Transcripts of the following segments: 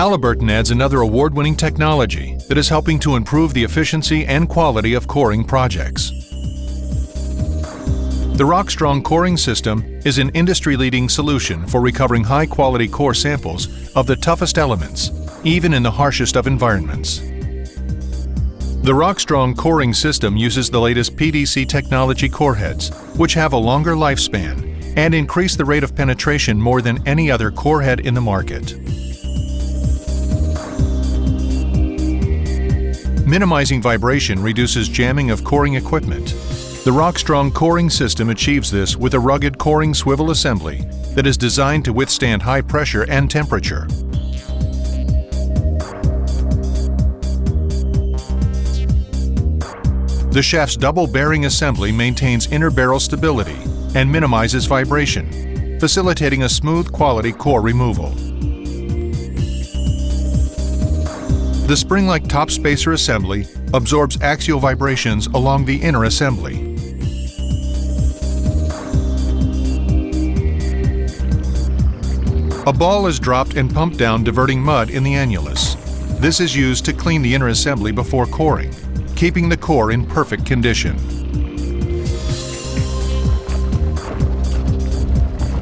Halliburton adds another award-winning technology that is helping to improve the efficiency and quality of coring projects. The RockStrong Coring System is an industry-leading solution for recovering high-quality core samples of the toughest elements, even in the harshest of environments. The RockStrong Coring System uses the latest PDC technology core heads, which have a longer lifespan and increase the rate of penetration more than any other core head in the market. Minimizing vibration reduces jamming of coring equipment. The RockStrong Coring System achieves this with a rugged coring swivel assembly that is designed to withstand high pressure and temperature. The shaft's double bearing assembly maintains inner barrel stability and minimizes vibration, facilitating a smooth quality core removal. The spring-like top spacer assembly absorbs axial vibrations along the inner assembly. A ball is dropped and pumped down, diverting mud in the annulus. This is used to clean the inner assembly before coring, keeping the core in perfect condition.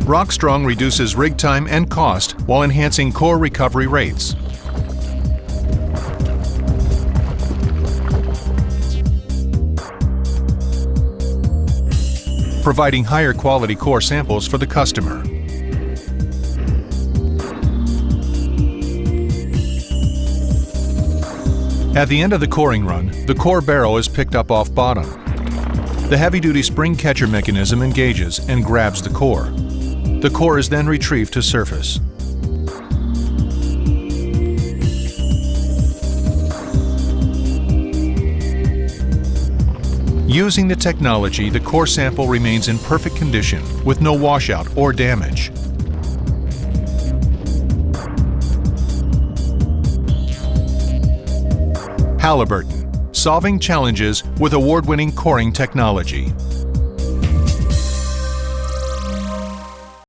RockStrong reduces rig time and cost while enhancing core recovery rates. Providing higher quality core samples for the customer. At the end of the coring run, the core barrel is picked up off bottom. The heavy-duty spring catcher mechanism engages and grabs the core. The core is then retrieved to surface. Using the technology, the core sample remains in perfect condition with no washout or damage. Halliburton, solving challenges with award-winning coring technology.